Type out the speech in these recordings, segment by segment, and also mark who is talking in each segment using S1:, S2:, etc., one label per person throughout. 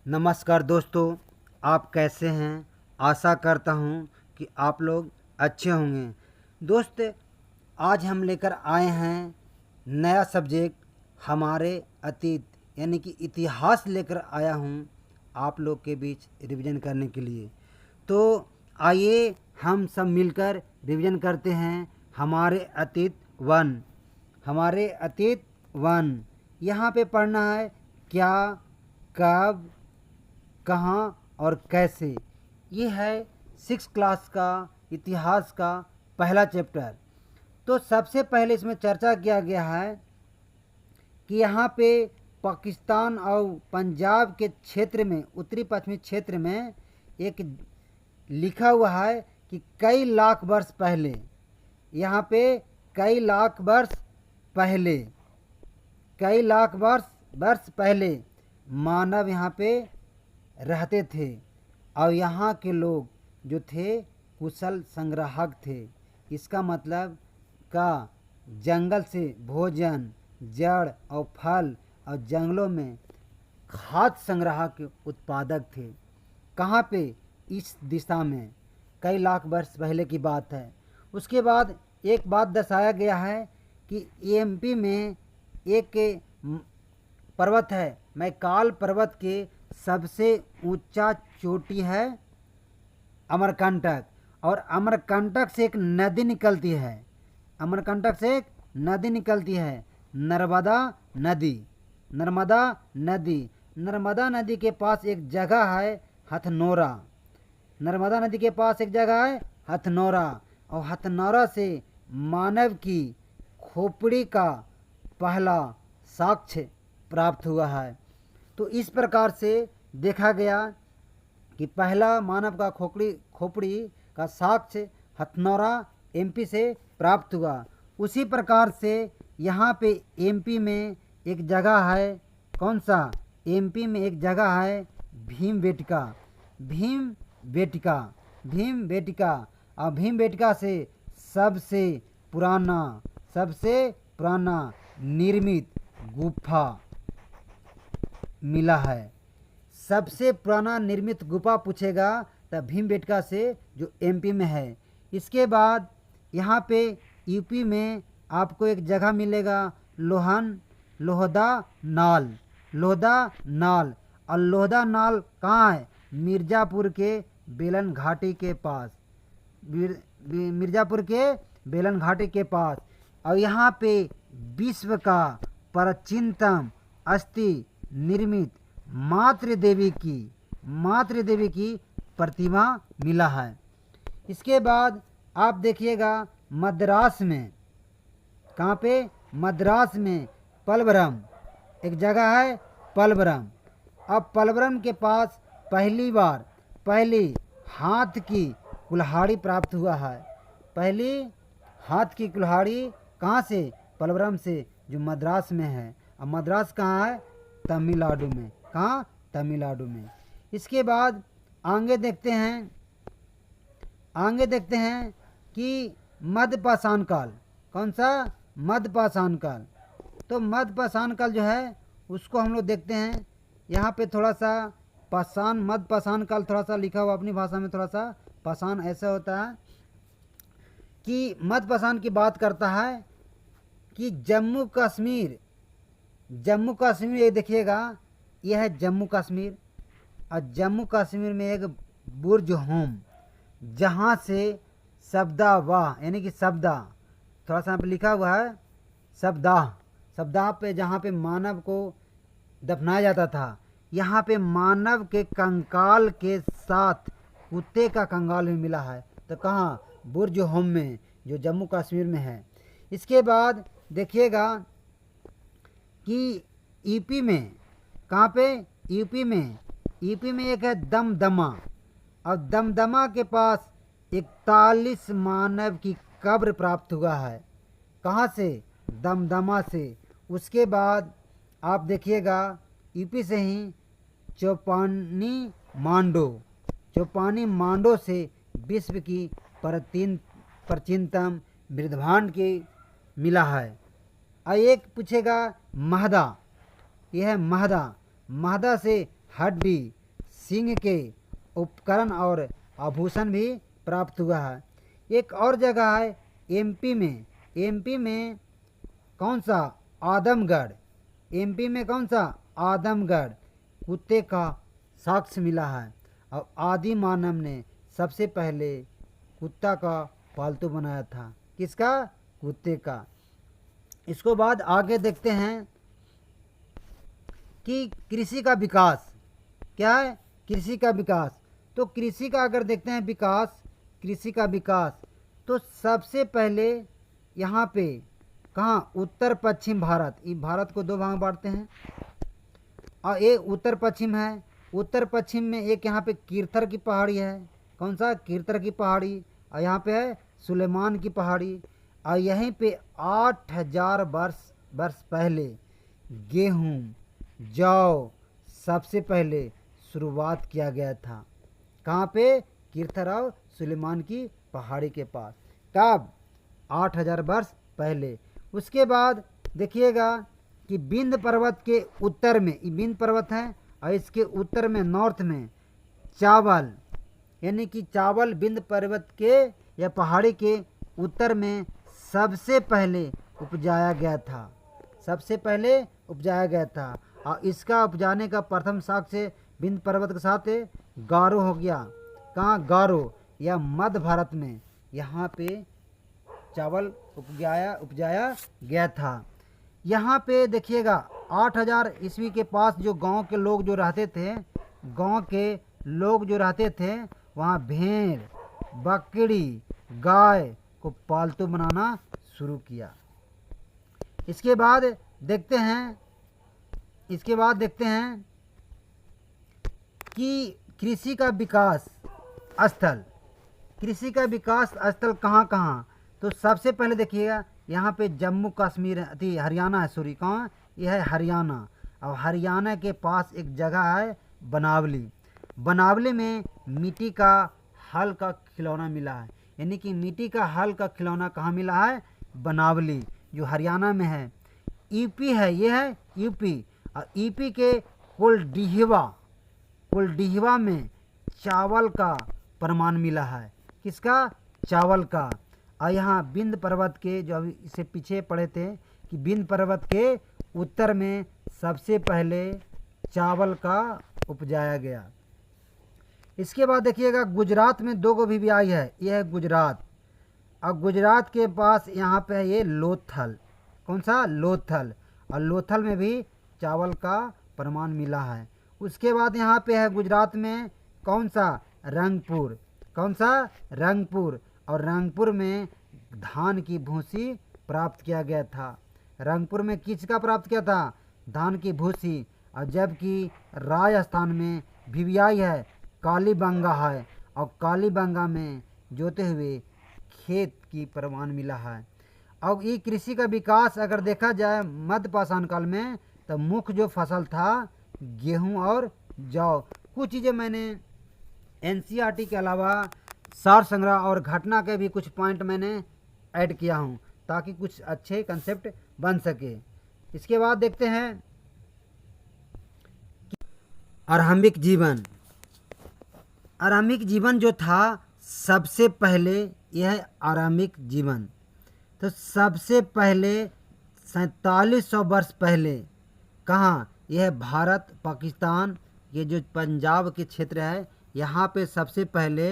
S1: नमस्कार दोस्तों, आप कैसे हैं? आशा करता हूं कि आप लोग अच्छे होंगे। दोस्त, आज हम लेकर आए हैं नया सब्जेक्ट, हमारे अतीत यानी कि इतिहास लेकर आया हूं आप लोग के बीच रिवीजन करने के लिए। तो आइए हम सब मिलकर रिवीजन करते हैं हमारे अतीत वन। हमारे अतीत वन यहाँ पे पढ़ना है क्या, कब, कहाँ और कैसे। ये है 6 क्लास का इतिहास का पहला चैप्टर। तो सबसे पहले इसमें चर्चा किया गया है कि यहाँ पे पाकिस्तान और पंजाब के क्षेत्र में, उत्तरी पश्चिमी क्षेत्र में एक लिखा हुआ है कि कई लाख वर्ष पहले, यहाँ पे कई लाख वर्ष पहले, कई लाख वर्ष पहले मानव यहाँ पे रहते थे और यहाँ के लोग जो थे कुशल संग्राहक थे। इसका मतलब का जंगल से भोजन, जड़ और फल और जंगलों में खाद्य संग्रह के उत्पादक थे। कहाँ पे? इस दिशा में कई लाख वर्ष पहले की बात है। उसके बाद एक बात दर्शाया गया है कि एमपी में एक पर्वत है, मैकाल पर्वत के सबसे ऊंचा चोटी है अमरकंटक, और अमरकंटक से एक नदी निकलती है, अमरकंटक से एक नदी निकलती है, नर्मदा नदी। नर्मदा नदी, नर्मदा नदी के पास एक जगह है हथनोरा। नर्मदा नदी के पास एक जगह है हथनोरा, और हथनोरा से मानव की खोपड़ी का पहला साक्ष्य प्राप्त हुआ है। तो इस प्रकार से देखा गया कि पहला मानव का खोपड़ी का साक्ष्य हथनोरा एमपी से प्राप्त हुआ। उसी प्रकार से यहाँ पे एमपी में एक जगह है, कौन सा? एमपी में एक जगह है भीमबेटका। भीमबेटका, भीमबेटका, और भीमबेटका से सबसे पुराना निर्मित गुफा मिला है। सबसे पुराना निर्मित गुफा पूछेगा तो भीमबेटका से जो एमपी में है। इसके बाद यहाँ पे यूपी में आपको एक जगह मिलेगा लोहदा नाल। और लोहदा नाल कहाँ है? मिर्ज़ापुर के बेलन घाटी के पास, मिर्ज़ापुर के बेलन घाटी के पास। और यहाँ पे विश्व का प्राचीनतम अस्थि निर्मित मातृ देवी की प्रतिमा मिला है। इसके बाद आप देखिएगा मद्रास में, कहाँ पे? मद्रास में पलवरम एक जगह है, पलवरम। अब पलवरम के पास पहली हाथ की कुल्हाड़ी प्राप्त हुआ है। पहली हाथ की कुल्हाड़ी कहाँ से? पलवरम से, जो मद्रास में है। अब मद्रास कहाँ है? तमिलनाडु में। कहाँ? तमिलनाडु में। इसके बाद आगे देखते हैं कि मध्यपाषाण काल। कौन सा? मध्यपाषाण काल। तो मध्यपाषाण काल जो है उसको हम लोग देखते हैं। यहाँ पे थोड़ा सा मध्यपाषाण काल थोड़ा सा लिखा हुआ अपनी भाषा में, थोड़ा सा पाषाण ऐसा होता है कि मध्यपाषाण की बात करता है कि जम्मू कश्मीर, ये देखिएगा, यह है जम्मू कश्मीर। और जम्मू कश्मीर में एक बुर्ज होम, जहाँ से सब्दावाह यानी कि सब्दा, थोड़ा सा यहाँ पे लिखा हुआ है सब्दाह पे, जहाँ पे मानव को दफनाया जाता था। यहाँ पे मानव के कंकाल के साथ कुत्ते का कंकाल भी मिला है। तो कहाँ? बुर्ज होम में, जो जम्मू कश्मीर में है। इसके बाद देखिएगा कि यूपी में, कहाँ पे? यूपी में एक है दमदमा, और दमदमा के पास 41 मानव की कब्र प्राप्त हुआ है। कहाँ से? दमदमा से। उसके बाद आप देखिएगा यूपी से ही चौपानी मांडो से विश्व की प्राचीनतम मृदभांड की मिला है। और एक पूछेगा महदा, यह है महदा से हड्डी, सिंह के उपकरण और आभूषण भी प्राप्त हुआ है। एक और जगह है एमपी में। एमपी में कौन सा? आदमगढ़। एमपी में कौन सा? आदमगढ़। कुत्ते का साक्ष्य मिला है और आदि मानव ने सबसे पहले कुत्ता का पालतू बनाया था। किसका? कुत्ते का। इसको बाद आगे देखते हैं कि कृषि का विकास क्या है? कृषि का विकास। तो कृषि का अगर देखते हैं विकास, कृषि का विकास, तो सबसे पहले यहाँ पे कहाँ? उत्तर पश्चिम भारत। ये भारत को दो भाग में बांटते हैं और एक उत्तर पश्चिम है। उत्तर पश्चिम में एक यहाँ पे कीर्थर की पहाड़ी है। कौन सा? कीर्थर की पहाड़ी। और यहाँ पे है सुलेमान की पहाड़ी। और यहीं पे 8000 वर्ष पहले गेहूँ, जौ सबसे पहले शुरुआत किया गया था। कहाँ पे? कीर्थर और सुलेमान की पहाड़ी के पास। कब? 8000 वर्ष पहले। उसके बाद देखिएगा कि विंध्य पर्वत के उत्तर में, ये विंध्य पर्वत है और इसके उत्तर में नॉर्थ में चावल, यानी कि चावल विंध्य पर्वत के या पहाड़ी के उत्तर में सबसे पहले उपजाया गया था। सबसे पहले उपजाया गया था और इसका उपजाने का प्रथम साक्ष्य विंध्य पर्वत के साथ गारो हो गया। कहाँ? गारो या मध्य भारत में यहाँ पे चावल उपजाया गया था। यहाँ पे देखिएगा 8000 ईस्वी के पास जो गांव के लोग जो रहते थे, गांव के लोग जो रहते थे वहाँ भेड़, बकरी, गाय को पालतू बनाना शुरू किया। इसके बाद देखते हैं कि कृषि का विकास स्थल, कृषि का विकास स्थल कहाँ कहाँ? तो सबसे पहले देखिएगा यहाँ पे जम्मू कश्मीर हरियाणा है। सॉरी, कहाँ? यह है हरियाणा। और हरियाणा के पास एक जगह है बनावली। बनावली में मिट्टी का हल का खिलौना मिला है। यानी कि मिट्टी का हल का खिलौना कहाँ मिला है? बनावली, जो हरियाणा में है। यूपी है, ये है यूपी। और यूपी के कुलडीहवा में चावल का प्रमाण मिला है। किसका? चावल का। और यहाँ विंध्य पर्वत के, जो अभी इससे पीछे पढ़े थे कि विंध्य पर्वत के उत्तर में सबसे पहले चावल का उपजाया गया। इसके बाद देखिएगा गुजरात में 2 भी आई है। यह है गुजरात। और गुजरात के पास यहाँ पे है ये लोथल। कौन सा? लोथल। और लोथल में भी चावल का प्रमाण मिला है। उसके बाद यहाँ पे है गुजरात में कौन सा? रंगपुर। कौन सा? रंगपुर। और रंगपुर में धान की भूसी प्राप्त किया गया था। रंगपुर में किसका प्राप्त किया था? धान की भूसी। और जबकि राजस्थान में भिवियाई है, कालीबंगा है, और कालीबंगा में जोते हुए खेत की प्रमाण मिला है। अब ये कृषि का विकास अगर देखा जाए मध्य पाषाण काल में, तो मुख्य जो फसल था गेहूं और जौ। कुछ चीज़ें मैंने एनसीईआरटी के अलावा सार संग्रह और घटना के भी कुछ पॉइंट मैंने ऐड किया हूँ ताकि कुछ अच्छे कंसेप्ट बन सके। इसके बाद देखते हैं आरंभिक जीवन। आरंभिक जीवन जो था सबसे पहले, यह आरंभिक जीवन तो सबसे पहले 4700 वर्ष पहले कहाँ? यह भारत पाकिस्तान, ये जो पंजाब के क्षेत्र है, यहाँ पे सबसे पहले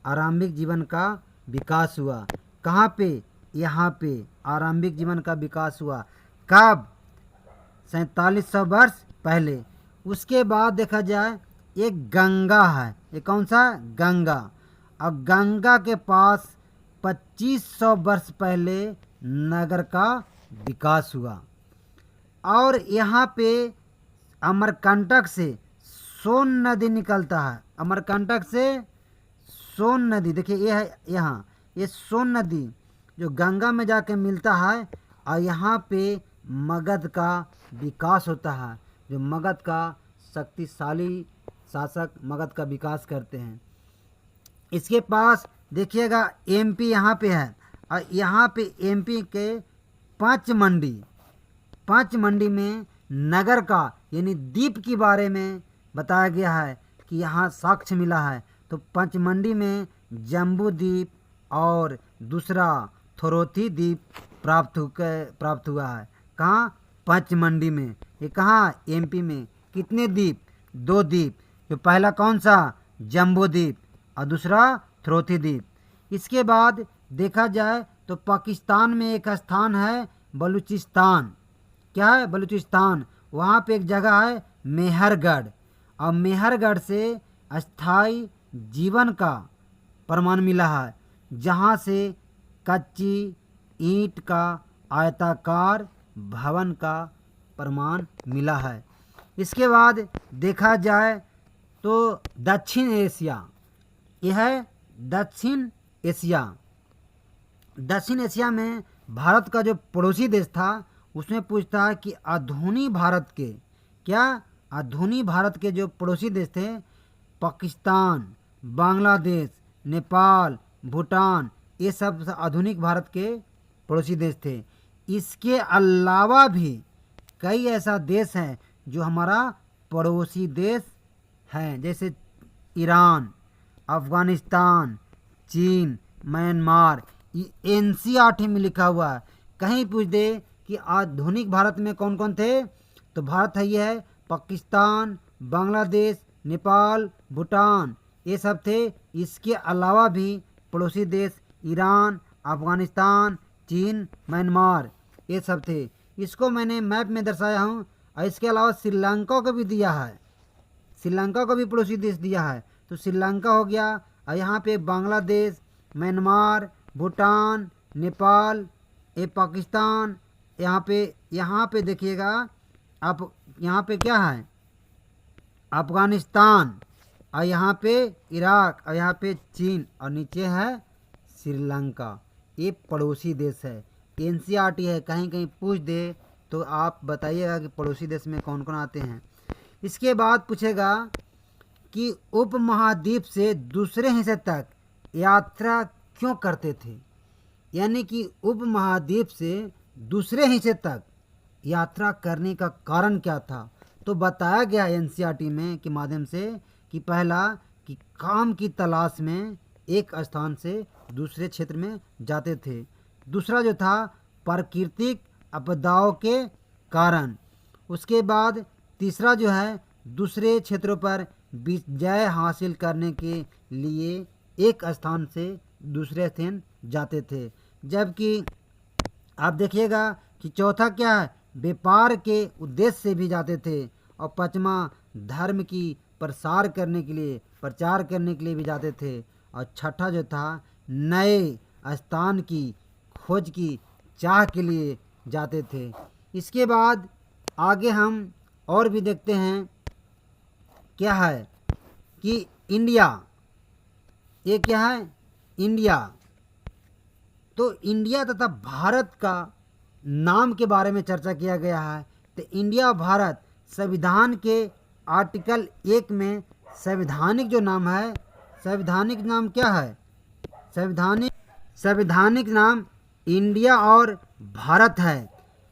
S1: आरंभिक जीवन का विकास हुआ। कहाँ पे? यहाँ पे आरंभिक जीवन का विकास हुआ। कब? 4700 वर्ष पहले। उसके बाद देखा जाए एक गंगा है। ये कौन सा? गंगा। और गंगा के पास 2500 वर्ष पहले नगर का विकास हुआ। और यहाँ पे अमरकंटक से सोन नदी निकलता है। अमरकंटक से सोन नदी, देखिए ये है यहाँ, ये सोन नदी जो गंगा में जाके मिलता है। और यहाँ पे मगध का विकास होता है, जो मगध का शक्तिशाली शासक मगध का विकास करते हैं। इसके पास देखिएगा एमपी यहाँ पे है। और यहाँ पे एमपी के पाँच मंडी में नगर का यानी द्वीप के बारे में बताया गया है कि यहाँ साक्ष्य मिला है। तो पचमढ़ी में जम्बू द्वीप और दूसरा थोरोथी द्वीप प्राप्त हुआ है। कहाँ? पचमढ़ी में। ये कहाँ? एमपी में। कितने द्वीप? 2 द्वीप। जो पहला कौन सा? जम्बू द्वीप और दूसरा थोरोथी द्वीप। इसके बाद देखा जाए तो पाकिस्तान में एक स्थान है बलूचिस्तान। क्या है? बलूचिस्तान। वहाँ पे एक जगह है मेहरगढ़, और मेहरगढ़ से अस्थाई जीवन का प्रमाण मिला है, जहाँ से कच्ची ईंट का आयताकार भवन का प्रमाण मिला है। इसके बाद देखा जाए तो दक्षिण एशिया, यह है दक्षिण एशिया। दक्षिण एशिया में भारत का जो पड़ोसी देश था उसमें पूछता है कि आधुनिक भारत के, क्या आधुनिक भारत के जो पड़ोसी देश थे, पाकिस्तान, बांग्लादेश, नेपाल, भूटान, ये सब आधुनिक भारत के पड़ोसी देश थे। इसके अलावा भी कई ऐसा देश हैं जो हमारा पड़ोसी देश हैं, जैसे ईरान, अफगानिस्तान, चीन, म्यांमार। एनसीईआरटी में लिखा हुआ है। कहीं पूछ दे कि आधुनिक भारत में कौन कौन थे, तो भारत है ये है, पाकिस्तान, बांग्लादेश, नेपाल, भूटान, ये सब थे। इसके अलावा भी पड़ोसी देश ईरान, अफगानिस्तान, चीन, म्यांमार, ये सब थे। इसको मैंने मैप में दर्शाया हूँ। और इसके अलावा श्रीलंका को भी दिया है, श्रीलंका को भी पड़ोसी देश दिया है। तो श्रीलंका हो गया, और यहाँ पे बांग्लादेश, म्यांमार, भूटान, नेपाल, ये पाकिस्तान, यहाँ पे देखिएगा आप, यहाँ पे क्या है? अफगानिस्तान, और यहाँ पे इराक, और यहाँ पे चीन, और नीचे है श्रीलंका। ये पड़ोसी देश है। एनसीईआरटी है, कहीं कहीं पूछ दे तो आप बताइएगा कि पड़ोसी देश में कौन कौन आते हैं। इसके बाद पूछेगा कि उपमहाद्वीप से दूसरे हिस्से तक यात्रा क्यों करते थे, यानी कि उपमहाद्वीप से दूसरे हिस्से तक यात्रा करने का कारण क्या था। तो बताया गया एनसीईआरटी में के माध्यम से कि पहला कि काम की तलाश में एक स्थान से दूसरे क्षेत्र में जाते थे। दूसरा जो था प्राकृतिक आपदाओं के कारण। उसके बाद तीसरा जो है दूसरे क्षेत्रों पर विजय हासिल करने के लिए एक स्थान से दूसरे स्थान जाते थे। जबकि आप देखिएगा कि चौथा क्या है, व्यापार के उद्देश्य से भी जाते थे। और पांचवा धर्म की प्रचार करने के लिए भी जाते थे। और छठा जो था नए स्थान की खोज की चाह के लिए जाते थे। इसके बाद आगे हम और भी देखते हैं क्या है कि इंडिया, ये क्या है? इंडिया। तो इंडिया तथा भारत का नाम के बारे में चर्चा किया गया है। तो इंडिया भारत संविधान के आर्टिकल 1 में संवैधानिक जो नाम है, संवैधानिक नाम क्या है? संवैधानिक नाम इंडिया और भारत है।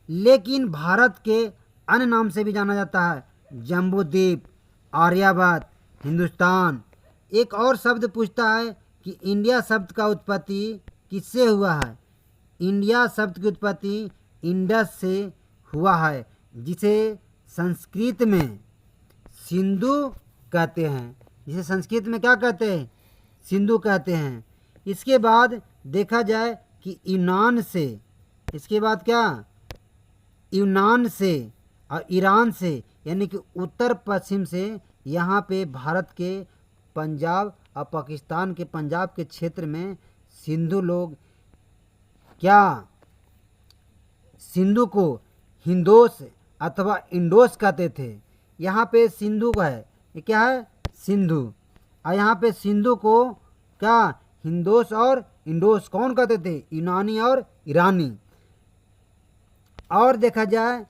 S1: लेकिन भारत के अन्य नाम से भी जाना जाता है, जम्बू द्वीप, आर्यावर्त, हिंदुस्तान। एक और शब्द पूछता है कि इंडिया शब्द का उत्पत्ति किससे हुआ है? इंडिया शब्द की उत्पत्ति इंडस से हुआ है, जिसे संस्कृत में सिंधु कहते हैं। जिसे संस्कृत में क्या कहते हैं? सिंधु कहते हैं। इसके बाद देखा जाए कि यूनान से, इसके बाद क्या? यूनान से और ईरान से, यानी कि उत्तर पश्चिम से यहाँ पे भारत के पंजाब और पाकिस्तान के पंजाब के क्षेत्र में सिंधु लोग क्या, सिंधु को हिंदोस अथवा इंडोस कहते थे। यहाँ पे सिंधु है, ये क्या है? सिंधु। और यहाँ पे सिंधु को क्या, हिंदोस और इंडोस कौन कहते थे? यूनानी और ईरानी। और देखा जाए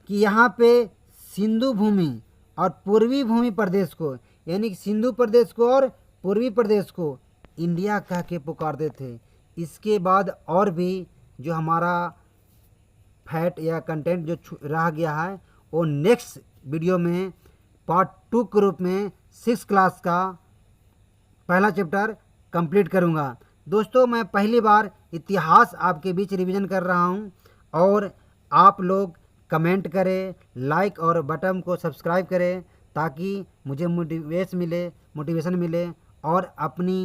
S1: कि यहाँ पे सिंधु भूमि और पूर्वी भूमि प्रदेश को, यानी कि सिंधु प्रदेश को और पूर्वी प्रदेश को इंडिया कह के पुकारते थे। इसके बाद और भी जो हमारा फैट या कंटेंट जो रह गया है वो नेक्स्ट वीडियो में पार्ट 2 के रूप में 6 क्लास का पहला चैप्टर कंप्लीट करूंगा। दोस्तों, मैं पहली बार इतिहास आपके बीच रिवीजन कर रहा हूं और आप लोग कमेंट करें, लाइक और बटन को सब्सक्राइब करें ताकि मुझे मोटिवेशन मिले और अपनी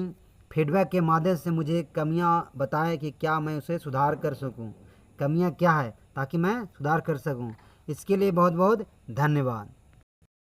S1: फीडबैक के माध्यम से मुझे कमियां बताएं कि क्या मैं उसे सुधार कर सकूं, कमियां क्या है ताकि मैं सुधार कर सकूं। इसके लिए बहुत बहुत धन्यवाद।